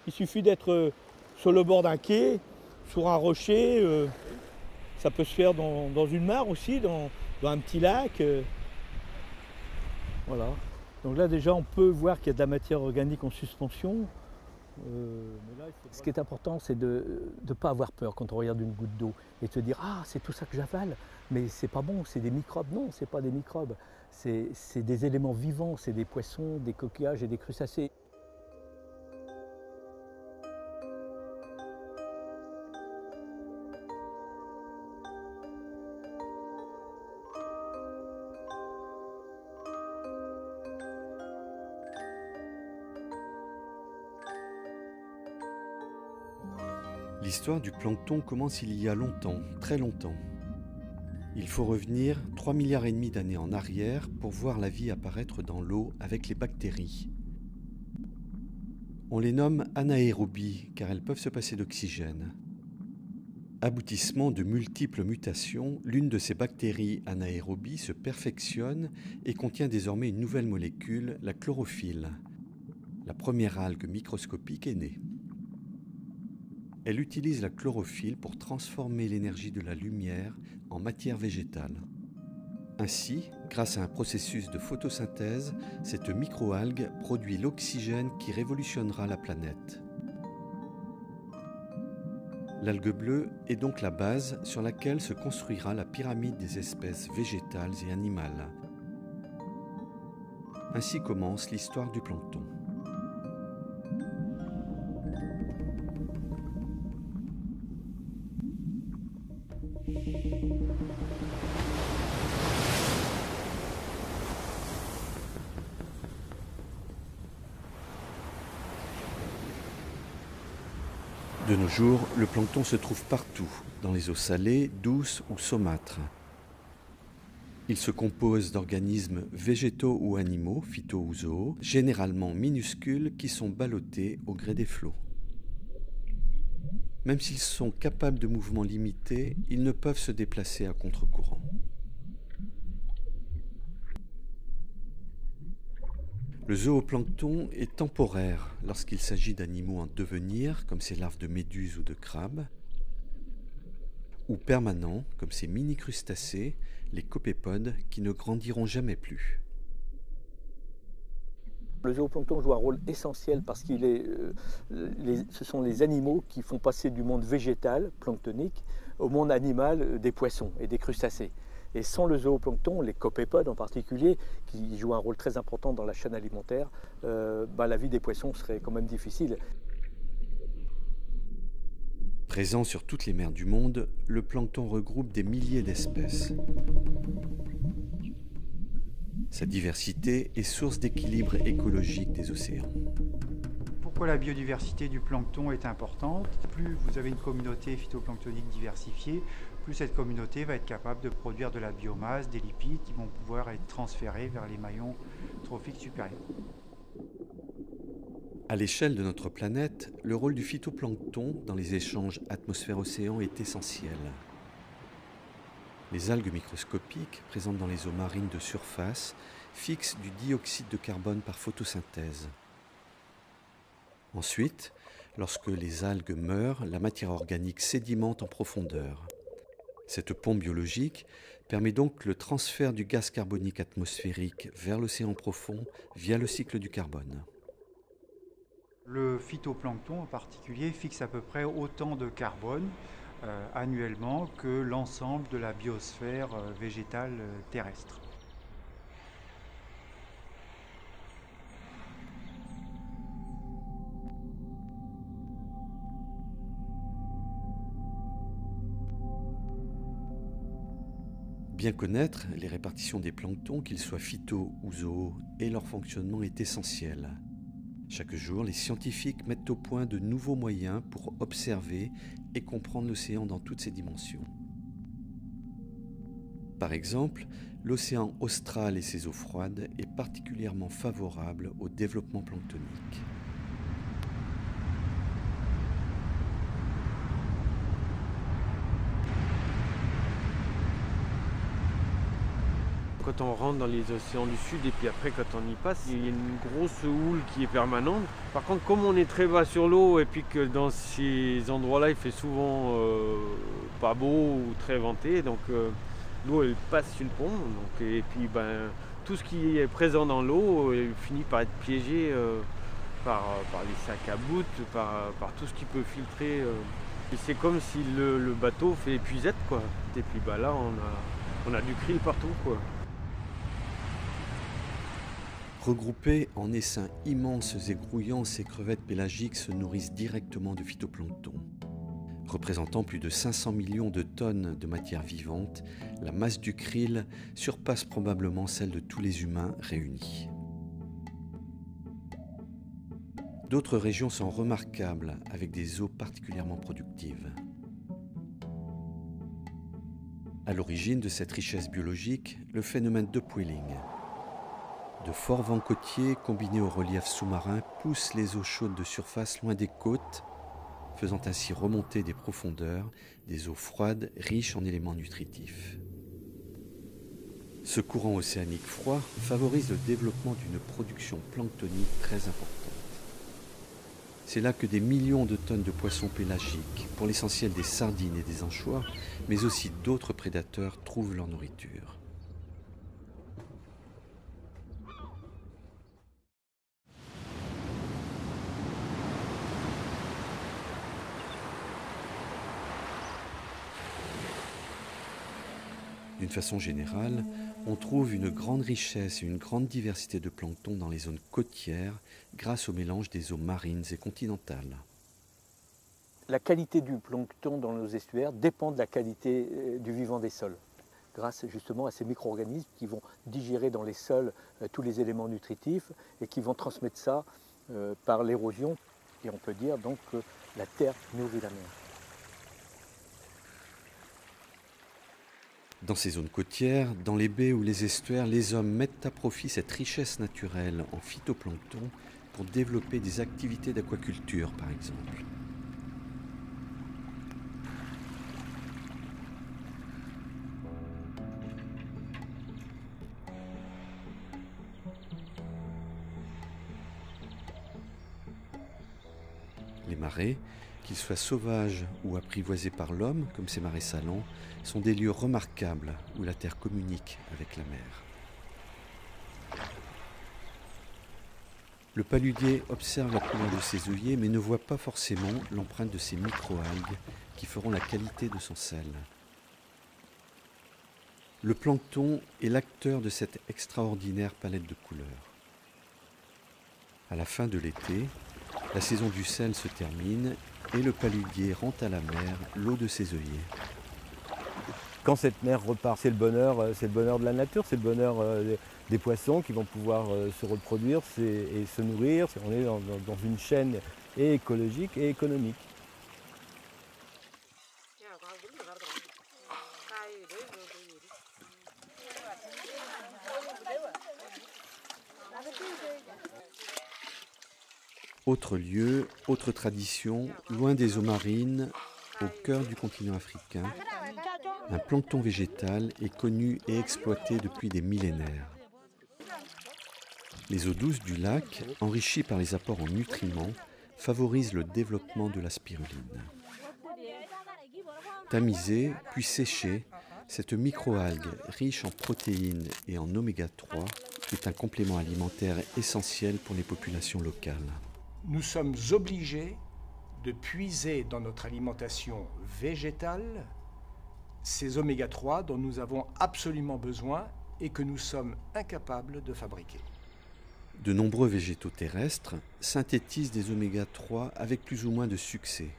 Il suffit d'être sur le bord d'un quai, sur un rocher. Ça peut se faire dans une mare aussi, dans un petit lac. Voilà. Donc là déjà on peut voir qu'il y a de la matière organique en suspension. Ce qui est important, c'est de ne pas avoir peur quand on regarde une goutte d'eau et de se dire ah c'est tout ça que j'avale, mais c'est pas bon, c'est des microbes. Non, c'est pas des microbes, c'est des éléments vivants, c'est des poissons, des coquillages et des crustacés. L'histoire du plancton commence il y a longtemps, très longtemps. Il faut revenir 3,5 milliards d'années en arrière pour voir la vie apparaître dans l'eau avec les bactéries. On les nomme anaérobies car elles peuvent se passer d'oxygène. Aboutissement de multiples mutations, l'une de ces bactéries anaérobies se perfectionne et contient désormais une nouvelle molécule, la chlorophylle. La première algue microscopique est née. Elle utilise la chlorophylle pour transformer l'énergie de la lumière en matière végétale. Ainsi, grâce à un processus de photosynthèse, cette microalgue produit l'oxygène qui révolutionnera la planète. L'algue bleue est donc la base sur laquelle se construira la pyramide des espèces végétales et animales. Ainsi commence l'histoire du plancton. De nos jours, le plancton se trouve partout, dans les eaux salées, douces ou saumâtres. Il se compose d'organismes végétaux ou animaux, phyto ou zoos, généralement minuscules qui sont ballottés au gré des flots. Même s'ils sont capables de mouvements limités, ils ne peuvent se déplacer à contre-courant. Le zooplancton est temporaire lorsqu'il s'agit d'animaux en devenir, comme ces larves de méduses ou de crabes, ou permanent, comme ces mini-crustacés, les copépodes, qui ne grandiront jamais plus. Le zooplancton joue un rôle essentiel parce ce sont les animaux qui font passer du monde végétal, planctonique, au monde animal des poissons et des crustacés. Et sans le zooplancton, les copépodes en particulier, qui jouent un rôle très important dans la chaîne alimentaire, la vie des poissons serait quand même difficile. Présent sur toutes les mers du monde, le plancton regroupe des milliers d'espèces. Sa diversité est source d'équilibre écologique des océans. Pourquoi la biodiversité du plancton est importante? Plus vous avez une communauté phytoplanctonique diversifiée, plus cette communauté va être capable de produire de la biomasse, des lipides qui vont pouvoir être transférés vers les maillons trophiques supérieurs. À l'échelle de notre planète, le rôle du phytoplancton dans les échanges atmosphère-océan est essentiel. Les algues microscopiques, présentes dans les eaux marines de surface, fixent du dioxyde de carbone par photosynthèse. Ensuite, lorsque les algues meurent, la matière organique sédimente en profondeur. Cette pompe biologique permet donc le transfert du gaz carbonique atmosphérique vers l'océan profond via le cycle du carbone. Le phytoplancton en particulier fixe à peu près autant de carbone annuellement que l'ensemble de la biosphère végétale terrestre. Bien connaître les répartitions des planctons, qu'ils soient phyto ou zoos, et leur fonctionnement est essentiel. Chaque jour, les scientifiques mettent au point de nouveaux moyens pour observer et comprendre l'océan dans toutes ses dimensions. Par exemple, l'océan austral et ses eaux froides est particulièrement favorable au développement planctonique. Quand quand on rentre dans les océans du Sud et puis après quand on y passe, il y a une grosse houle qui est permanente. Par contre, comme on est très bas sur l'eau et puis que dans ces endroits-là il fait souvent pas beau ou très venté, donc l'eau elle passe sur le pont. Donc, et puis tout ce qui est présent dans l'eau finit par être piégé par les sacs à bout, par tout ce qui peut filtrer. Et c'est comme si le bateau fait épuisette, quoi. Et puis là on a du krill partout, quoi. Regroupés en essaims immenses et grouillants, ces crevettes pélagiques se nourrissent directement de phytoplancton. Représentant plus de 500 millions de tonnes de matière vivante, la masse du krill surpasse probablement celle de tous les humains réunis. D'autres régions sont remarquables, avec des eaux particulièrement productives. À l'origine de cette richesse biologique, le phénomène d'upwelling. De forts vents côtiers combinés au relief sous-marin poussent les eaux chaudes de surface loin des côtes, faisant ainsi remonter des profondeurs des eaux froides riches en éléments nutritifs. Ce courant océanique froid favorise le développement d'une production planctonique très importante. C'est là que des millions de tonnes de poissons pélagiques, pour l'essentiel des sardines et des anchois, mais aussi d'autres prédateurs, trouvent leur nourriture. D'une façon générale, on trouve une grande richesse et une grande diversité de plancton dans les zones côtières grâce au mélange des eaux marines et continentales. La qualité du plancton dans nos estuaires dépend de la qualité du vivant des sols, grâce justement à ces micro-organismes qui vont digérer dans les sols tous les éléments nutritifs et qui vont transmettre ça par l'érosion. Et on peut dire donc que la terre nourrit la mer. Dans ces zones côtières, dans les baies ou les estuaires, les hommes mettent à profit cette richesse naturelle en phytoplancton pour développer des activités d'aquaculture, par exemple. Les marais, qu'ils soient sauvages ou apprivoisés par l'homme, comme ces marais salants, sont des lieux remarquables où la terre communique avec la mer. Le paludier observe la couleur de ses œillets mais ne voit pas forcément l'empreinte de ces micro-algues qui feront la qualité de son sel. Le plancton est l'acteur de cette extraordinaire palette de couleurs. À la fin de l'été, la saison du sel se termine et le paludier rend à la mer l'eau de ses œillets. Quand cette mer repart, c'est le bonheur de la nature, c'est le bonheur des poissons qui vont pouvoir se reproduire et se nourrir. On est dans une chaîne et écologique et économique. Autre lieu, autre tradition, loin des eaux marines, au cœur du continent africain, un plancton végétal est connu et exploité depuis des millénaires. Les eaux douces du lac, enrichies par les apports en nutriments, favorisent le développement de la spiruline. Tamisée, puis séchée, cette microalgue riche en protéines et en oméga 3 est un complément alimentaire essentiel pour les populations locales. Nous sommes obligés de puiser dans notre alimentation végétale ces oméga 3 dont nous avons absolument besoin et que nous sommes incapables de fabriquer. De nombreux végétaux terrestres synthétisent des oméga 3 avec plus ou moins de succès.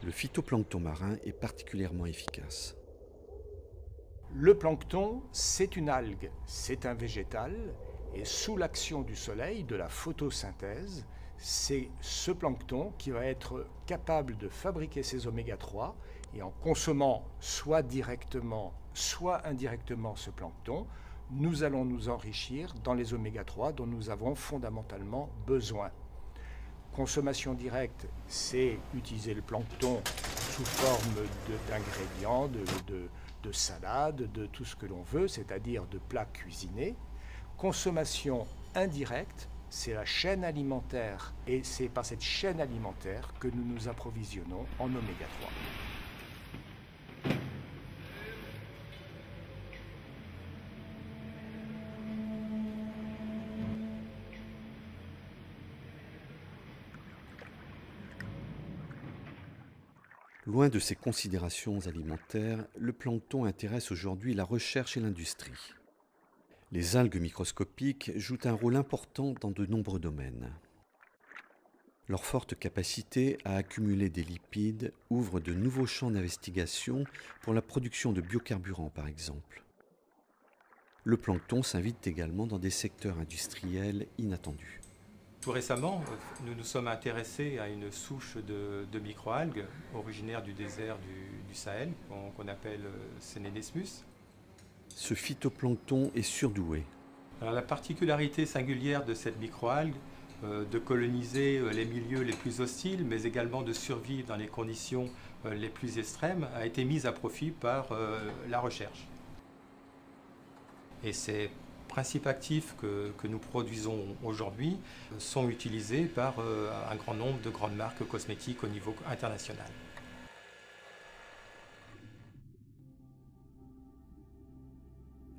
Le phytoplancton marin est particulièrement efficace. Le plancton, c'est une algue, c'est un végétal, et sous l'action du soleil, de la photosynthèse, c'est ce plancton qui va être capable de fabriquer ces oméga 3, et en consommant soit directement, soit indirectement ce plancton, nous allons nous enrichir dans les oméga 3 dont nous avons fondamentalement besoin. Consommation directe, c'est utiliser le plancton sous forme d'ingrédients, de salades, de tout ce que l'on veut, c'est-à-dire de plats cuisinés. Consommation indirecte, c'est la chaîne alimentaire et c'est par cette chaîne alimentaire que nous nous approvisionnons en oméga 3. Loin de ces considérations alimentaires, le plancton intéresse aujourd'hui la recherche et l'industrie. Les algues microscopiques jouent un rôle important dans de nombreux domaines. Leur forte capacité à accumuler des lipides ouvre de nouveaux champs d'investigation pour la production de biocarburants par exemple. Le plancton s'invite également dans des secteurs industriels inattendus. Tout récemment, nous nous sommes intéressés à une souche de microalgues originaire du désert du Sahel, qu'on appelle Senenesmus. Ce phytoplancton est surdoué. Alors, la particularité singulière de cette microalgue, de coloniser les milieux les plus hostiles, mais également de survivre dans les conditions les plus extrêmes, a été mise à profit par la recherche. Et ces principes actifs que nous produisons aujourd'hui sont utilisés par un grand nombre de grandes marques cosmétiques au niveau international.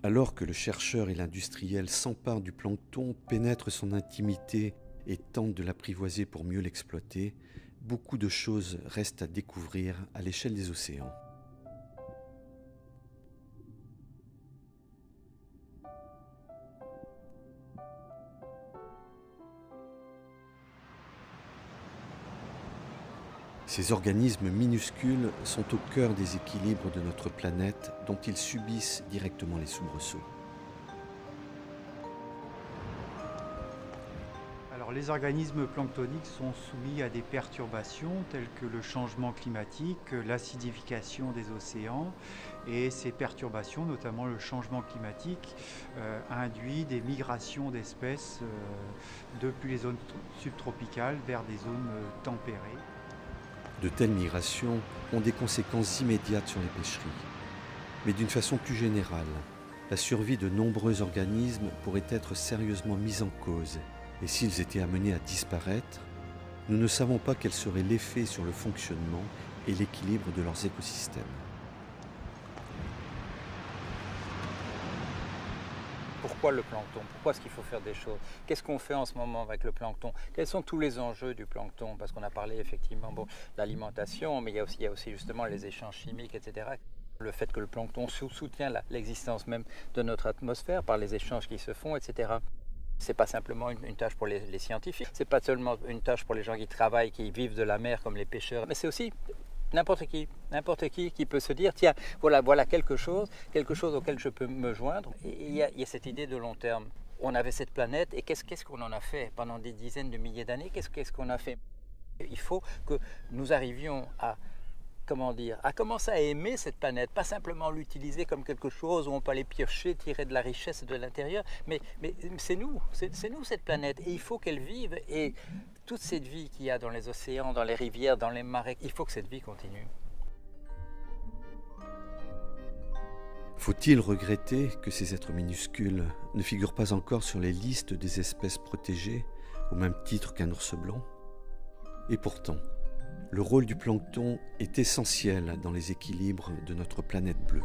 Alors que le chercheur et l'industriel s'emparent du plancton, pénètrent son intimité et tentent de l'apprivoiser pour mieux l'exploiter, beaucoup de choses restent à découvrir à l'échelle des océans. Ces organismes minuscules sont au cœur des équilibres de notre planète dont ils subissent directement les soubresauts. Alors, les organismes planctoniques sont soumis à des perturbations telles que le changement climatique, l'acidification des océans, et ces perturbations, notamment le changement climatique, induit des migrations d'espèces depuis les zones subtropicales vers des zones tempérées. De telles migrations ont des conséquences immédiates sur les pêcheries. Mais d'une façon plus générale, la survie de nombreux organismes pourrait être sérieusement mise en cause. Et s'ils étaient amenés à disparaître, nous ne savons pas quel serait l'effet sur le fonctionnement et l'équilibre de leurs écosystèmes. Pourquoi le plancton? Pourquoi est-ce qu'il faut faire des choses? Qu'est-ce qu'on fait en ce moment avec le plancton? Quels sont tous les enjeux du plancton? Parce qu'on a parlé effectivement de l'alimentation, mais il y a aussi justement les échanges chimiques, etc. Le fait que le plancton soutient l'existence même de notre atmosphère par les échanges qui se font, etc. C'est pas simplement une tâche pour les scientifiques, c'est pas seulement une tâche pour les gens qui travaillent, qui vivent de la mer comme les pêcheurs, mais c'est aussi n'importe qui peut se dire, tiens, voilà quelque chose auquel je peux me joindre. Et il y a cette idée de long terme. On avait cette planète et qu'est-ce qu'on en a fait pendant des dizaines de milliers d'années? Qu'est-ce qu'on a fait? Il faut que nous arrivions à commencer à aimer cette planète, pas simplement l'utiliser comme quelque chose où on peut aller piocher, tirer de la richesse de l'intérieur, mais c'est nous cette planète, et il faut qu'elle vive, et toute cette vie qu'il y a dans les océans, dans les rivières, dans les marais, il faut que cette vie continue. Faut-il regretter que ces êtres minuscules ne figurent pas encore sur les listes des espèces protégées, au même titre qu'un ours blanc? Et pourtant, le rôle du plancton est essentiel dans les équilibres de notre planète bleue.